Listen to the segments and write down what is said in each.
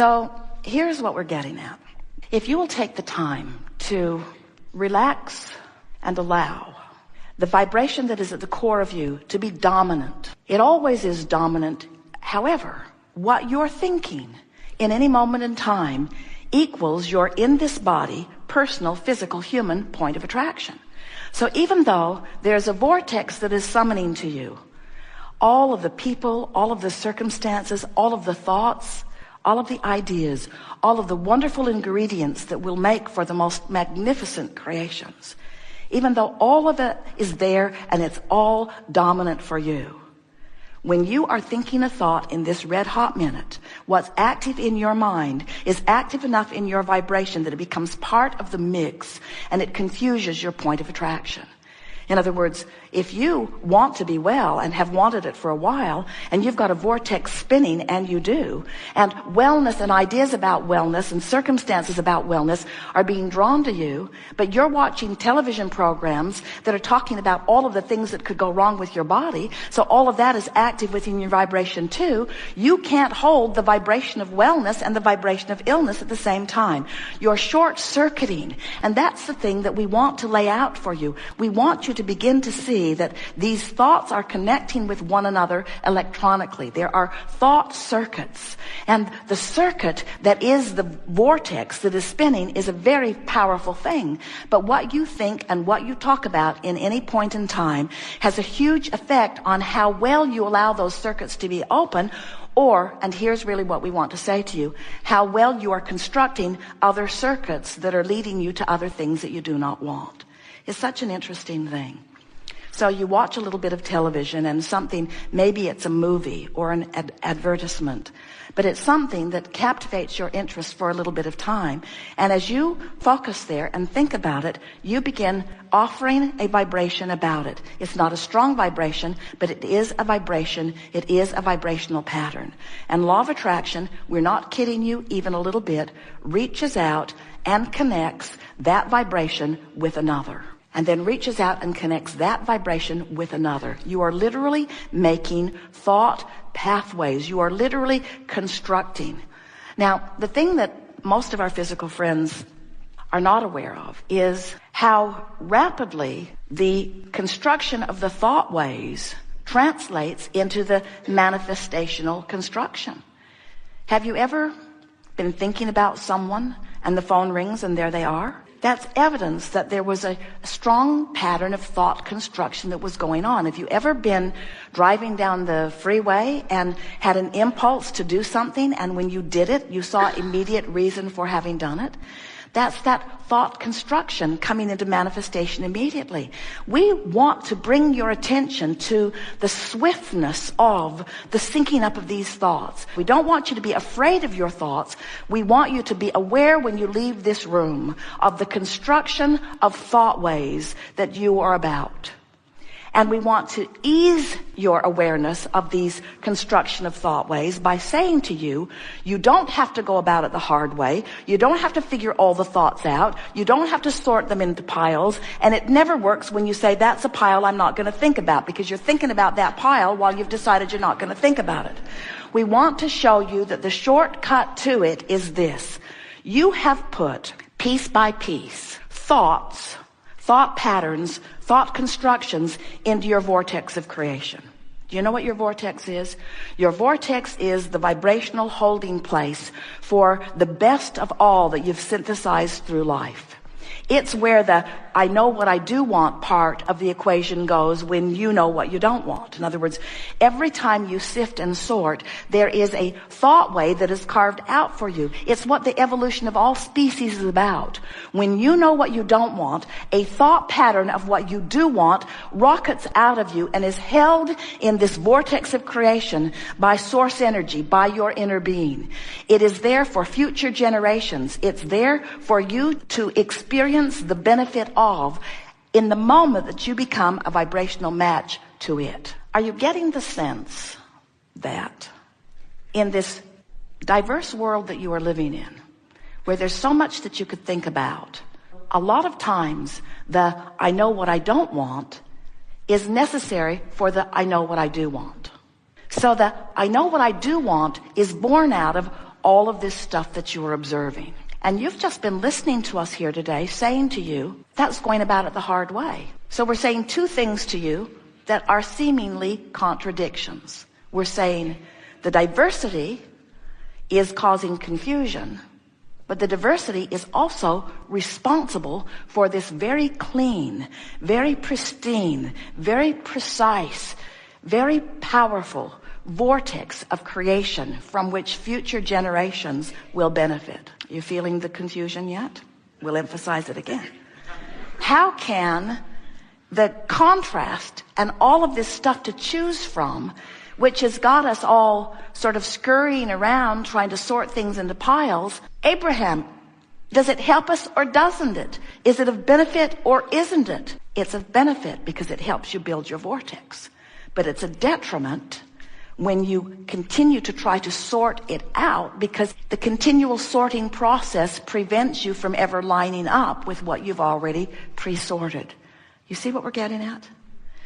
So here's what we're getting at. If you will take the time to relax and allow the vibration that is at the core of you to be dominant. It always is dominant. However, what you're thinking in any moment in time equals your in this body, personal, physical, human point of attraction. So even though there's a vortex that is summoning to you all of the people, all of the circumstances, all of the thoughts, all of the ideas, all of the wonderful ingredients that will make for the most magnificent creations, even though all of it is there and it's all dominant for you, when you are thinking a thought in this red hot minute, what's active in your mind is active enough in your vibration that it becomes part of the mix and it confuses your point of attraction. In other words, if you want to be well and have wanted it for a while, and you've got a vortex spinning, and you do, and wellness and ideas about wellness and circumstances about wellness are being drawn to you, but you're watching television programs that are talking about all of the things that could go wrong with your body, so all of that is active within your vibration too, you can't hold the vibration of wellness and the vibration of illness at the same time. You're short-circuiting, and that's the thing that we want to lay out for you. We want you to begin to see that these thoughts are connecting with one another electronically. There are thought circuits, and the circuit that is the vortex that is spinning is a very powerful thing. But what you think and what you talk about in any point in time has a huge effect on how well you allow those circuits to be open, or, and here's really what we want to say to you, how well you are constructing other circuits that are leading you to other things that you do not want. It's such an interesting thing. So you watch a little bit of television and something, maybe it's a movie or an advertisement, but it's something that captivates your interest for a little bit of time. And as you focus there and think about it, you begin offering a vibration about it. It's not a strong vibration, but it is a vibration. It is a vibrational pattern. And law of attraction, we're not kidding you even a little bit, reaches out and connects that vibration with another. And then reaches out and connects that vibration with another. You are literally making thought pathways. You are literally constructing. Now, the thing that most of our physical friends are not aware of is how rapidly the construction of the thought ways translates into the manifestational construction. Have you ever been thinking about someone and the phone rings and there they are? That's evidence that there was a strong pattern of thought construction that was going on. Have you ever been driving down the freeway and had an impulse to do something, and when you did it, you saw immediate reason for having done it? That's that thought construction coming into manifestation immediately. We want to bring your attention to the swiftness of the syncing up of these thoughts. We don't want you to be afraid of your thoughts. We want you to be aware when you leave this room of the construction of thought ways that you are about. And we want to ease your awareness of these construction of thought ways by saying to you, you don't have to go about it the hard way. You don't have to figure all the thoughts out. You don't have to sort them into piles. And it never works when you say, that's a pile I'm not going to think about, because you're thinking about that pile while you've decided you're not going to think about it. We want to show you that the shortcut to it is this. You have put piece by piece thoughts, thought patterns, thought constructions into your vortex of creation. Do you know what your vortex is? Your vortex is the vibrational holding place for the best of all that you've synthesized through life. It's where the I know what I do want part of the equation goes when you know what you don't want. In other words, every time you sift and sort, there is a thought way that is carved out for you. It's what the evolution of all species is about. When you know what you don't want, a thought pattern of what you do want rockets out of you and is held in this vortex of creation by source energy, by your inner being. It is there for future generations. It's there for you to experience the benefit of in the moment that you become a vibrational match to it. Are you getting the sense that in this diverse world that you are living in, where there's so much that you could think about, a lot of times the I know what I don't want is necessary for the I know what I do want. So the I know what I do want is born out of all of this stuff that you are observing. And you've just been listening to us here today saying to you, that's going about it the hard way. So we're saying two things to you that are seemingly contradictions. We're saying the diversity is causing confusion, but the diversity is also responsible for this very clean, very pristine, very precise, very powerful vortex of creation from which future generations will benefit. You feeling the confusion yet? We'll emphasize it again. How can the contrast and all of this stuff to choose from, which has got us all sort of scurrying around trying to sort things into piles, Abraham, does it help us or doesn't it? Is it of benefit or isn't it? It's of benefit because it helps you build your vortex. But it's a detriment when you continue to try to sort it out, because the continual sorting process prevents you from ever lining up with what you've already pre-sorted. You see what we're getting at?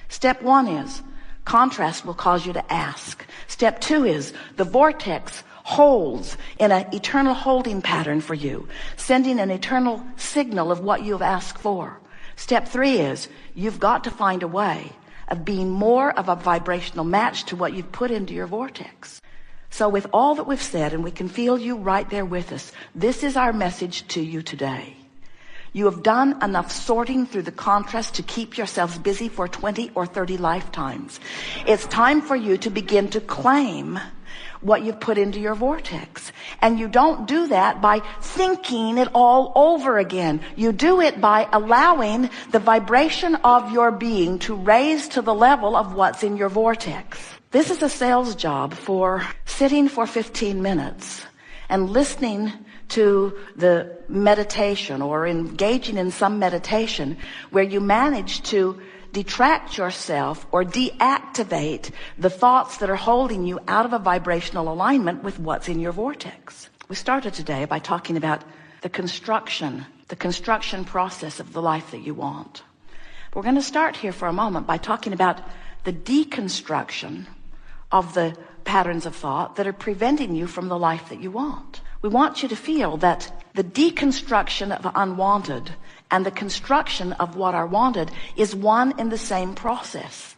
Step one is contrast will cause you to ask. Step two is the vortex holds in an eternal holding pattern for you, sending an eternal signal of what you've asked for. Step three is you've got to find a way of being more of a vibrational match to what you've put into your vortex. So with all that we've said, and we can feel you right there with us, this is our message to you today. You have done enough sorting through the contrast to keep yourselves busy for 20 or 30 lifetimes. It's time for you to begin to claim what you've put into your vortex. And you don't do that by thinking it all over again. You do it by allowing the vibration of your being to raise to the level of what's in your vortex. This is a sales job for sitting for 15 minutes and listening to the meditation or engaging in some meditation where you manage to detract yourself or deactivate the thoughts that are holding you out of a vibrational alignment with what's in your vortex. We started today by talking about the construction process of the life that you want. We're going to start here for a moment by talking about the deconstruction of the patterns of thought that are preventing you from the life that you want. We want you to feel that the deconstruction of unwanted and the construction of what are wanted is one in the same process.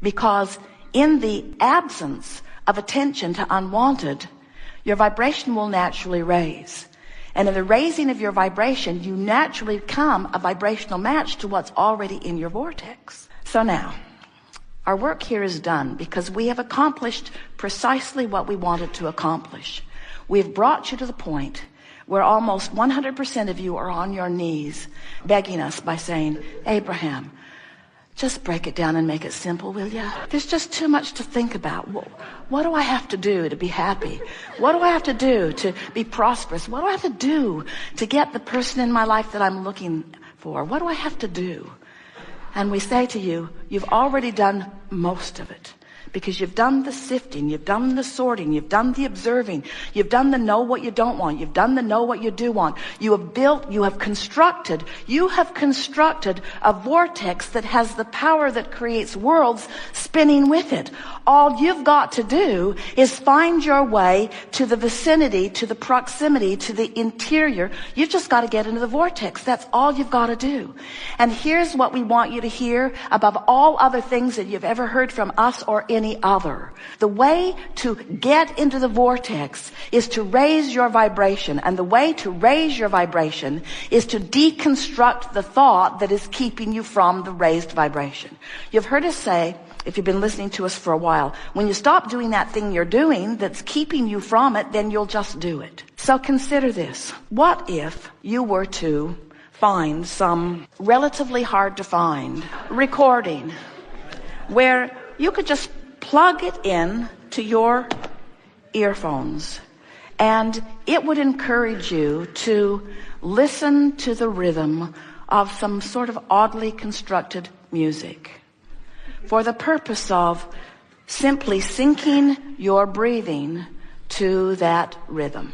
Because in the absence of attention to unwanted, your vibration will naturally raise. And in the raising of your vibration, you naturally become a vibrational match to what's already in your vortex. So now, our work here is done because we have accomplished precisely what we wanted to accomplish. We've brought you to the point where almost 100% of you are on your knees begging us by saying, Abraham, just break it down and make it simple, will you? There's just too much to think about. What do I have to do to be happy? What do I have to do to be prosperous? What do I have to do to get the person in my life that I'm looking for? What do I have to do? And we say to you, you've already done most of it. Because you've done the sifting, you've done the sorting, you've done the observing, you've done the know what you don't want, you've done the know what you do want. You have constructed a vortex that has the power that creates worlds spinning with it. All you've got to do is find your way to the vicinity, to the proximity, to the interior. You've just got to get into the vortex. That's all you've got to do. And here's what we want you to hear above all other things that you've ever heard from us or any other. The way to get into the vortex is to raise your vibration. And the way to raise your vibration is to deconstruct the thought that is keeping you from the raised vibration. You've heard us say, if you've been listening to us for a while, when you stop doing that thing you're doing that's keeping you from it, then you'll just do it. So consider this. What if you were to find some relatively hard to find recording where you could just plug it in to your earphones and it would encourage you to listen to the rhythm of some sort of oddly constructed music for the purpose of simply syncing your breathing to that rhythm.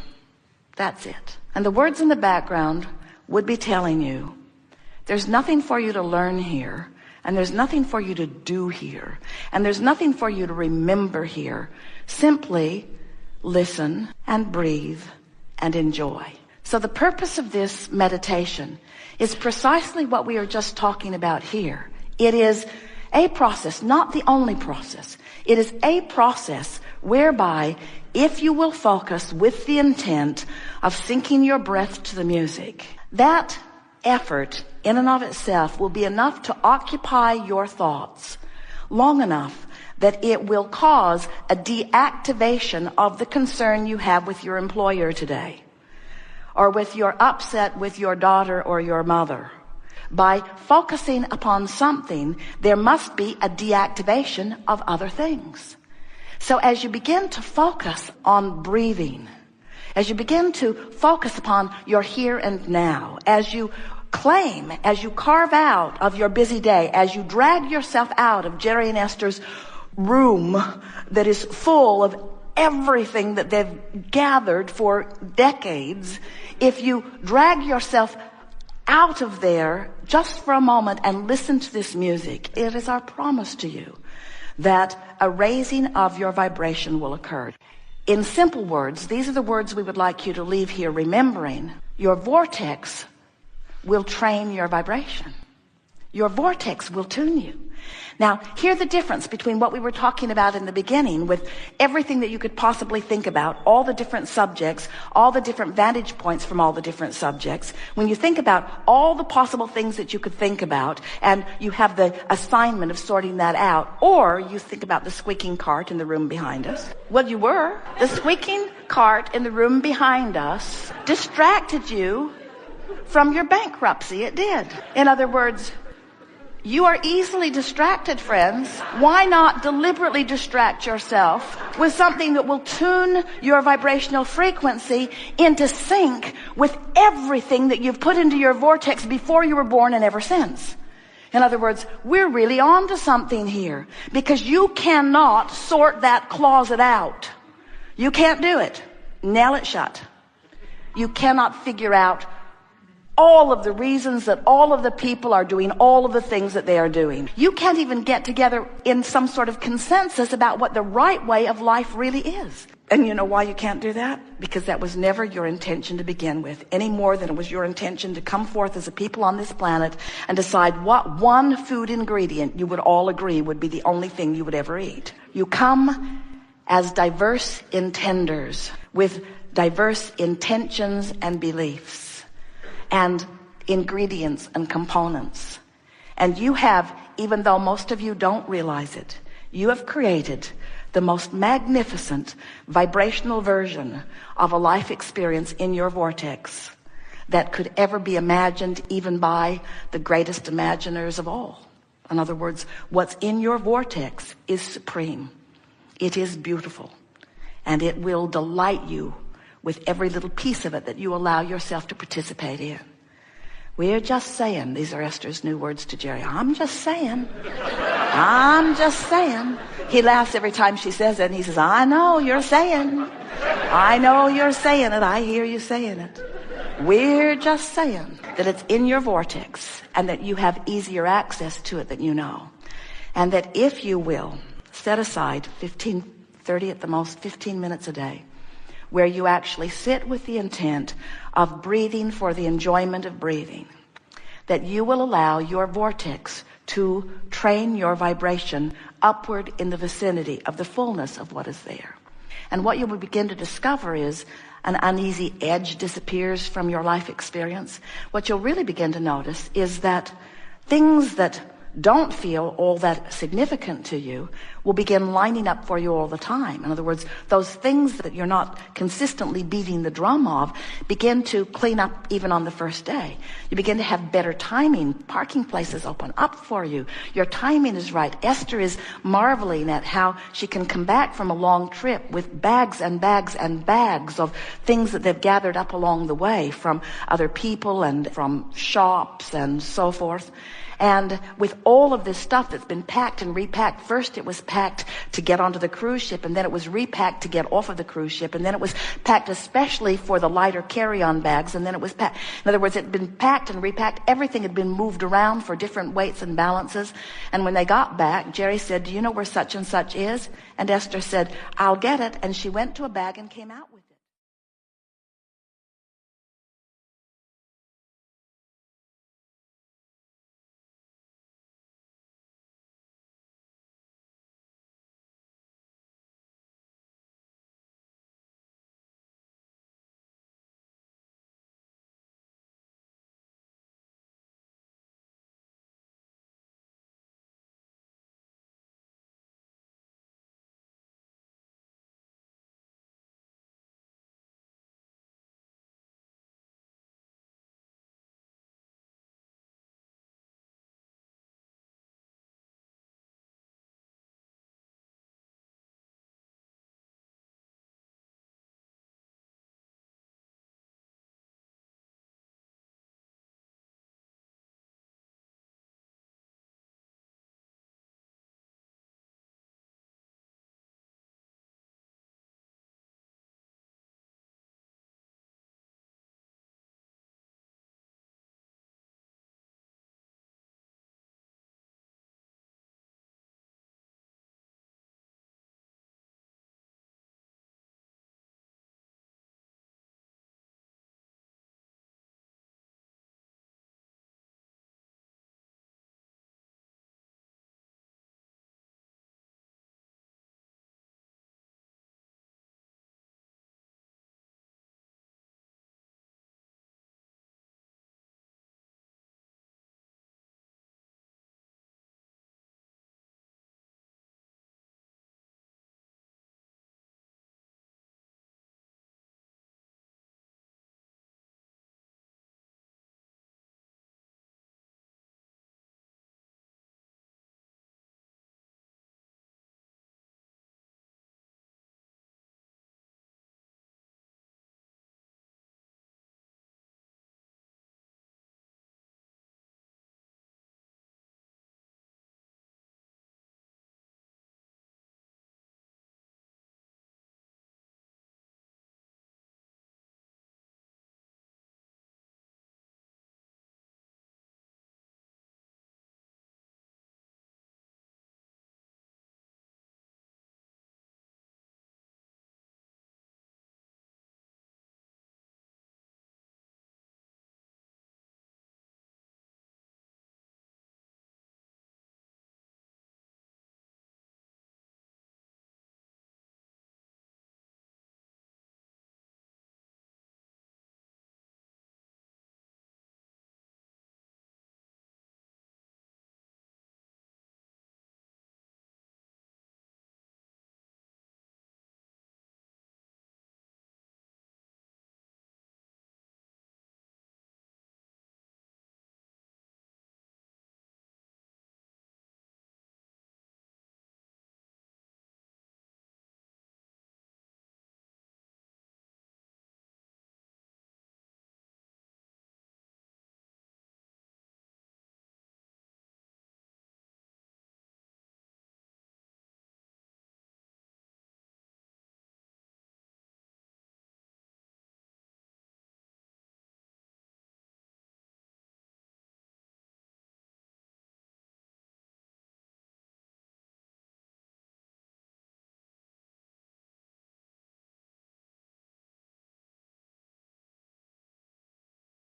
That's it. And the words in the background would be telling you, there's nothing for you to learn here, and there's nothing for you to do here, and there's nothing for you to remember here. Simply listen, and breathe, and enjoy. So the purpose of this meditation is precisely what we are just talking about here. It is a process, not the only process. It is a process whereby if you will focus with the intent of syncing your breath to the music, that effort in and of itself will be enough to occupy your thoughts long enough that it will cause a deactivation of the concern you have with your employer today, or with your upset with your daughter or your mother. By focusing upon something, there must be a deactivation of other things. So as you begin to focus on breathing, as you begin to focus upon your here and now, as you claim, as you carve out of your busy day, as you drag yourself out of Jerry and Esther's room that is full of everything that they've gathered for decades, if you drag yourself out of there just for a moment and listen to this music, it is our promise to you that a raising of your vibration will occur. In simple words, these are the words we would like you to leave here remembering. Your vortex will train your vibration. Your vortex will tune you. Now, hear the difference between what we were talking about in the beginning with everything that you could possibly think about, all the different subjects, all the different vantage points from all the different subjects. When you think about all the possible things that you could think about, and you have the assignment of sorting that out, or you think about the squeaking cart in the room behind us. Well, you were. The squeaking cart in the room behind us distracted you from your bankruptcy. It did. In other words, you are easily distracted, friends. Why not deliberately distract yourself with something that will tune your vibrational frequency into sync with everything that you've put into your vortex before you were born and ever since? In other words, we're really on to something here, because you cannot sort that closet out. You can't do it. Nail it shut. You cannot figure out all of the reasons that all of the people are doing all of the things that they are doing. You can't even get together in some sort of consensus about what the right way of life really is. And you know why you can't do that? Because that was never your intention to begin with, any more than it was your intention to come forth as a people on this planet and decide what one food ingredient you would all agree would be the only thing you would ever eat. You come as diverse intenders with diverse intentions and beliefs and ingredients and components. And you have, even though most of you don't realize it, you have created the most magnificent vibrational version of a life experience in your vortex that could ever be imagined even by the greatest imaginers of all. In other words, what's in your vortex is supreme. It is beautiful. And it will delight you with every little piece of it that you allow yourself to participate in. We're just saying, these are Esther's new words to Jerry, I'm just saying. I'm just saying. He laughs every time she says it, and he says, I know you're saying. I know you're saying it. I hear you saying it. We're just saying that it's in your vortex and that you have easier access to it than you know. And that if you will set aside 30 at the most, 15 minutes a day, where you actually sit with the intent of breathing for the enjoyment of breathing, that you will allow your vortex to train your vibration upward in the vicinity of the fullness of what is there. And what you will begin to discover is an uneasy edge disappears from your life experience. What you'll really begin to notice is that things that don't feel all that significant to you will begin lining up for you all the time. In other words, those things that you're not consistently beating the drum of begin to clean up even on the first day. You begin to have better timing. Parking places open up for you. Your timing is right. Esther is marveling at how she can come back from a long trip with bags and bags and bags of things that they've gathered up along the way from other people and from shops and so forth. And with all of this stuff that's been packed and repacked, first it was packed to get onto the cruise ship, and then it was repacked to get off of the cruise ship, and then it was packed especially for the lighter carry-on bags, and then it was packed. In other words, it had been packed and repacked. Everything had been moved around for different weights and balances. And when they got back, Jerry said, "Do you know where such and such is?" And Esther said, "I'll get it." And she went to a bag and came out with it.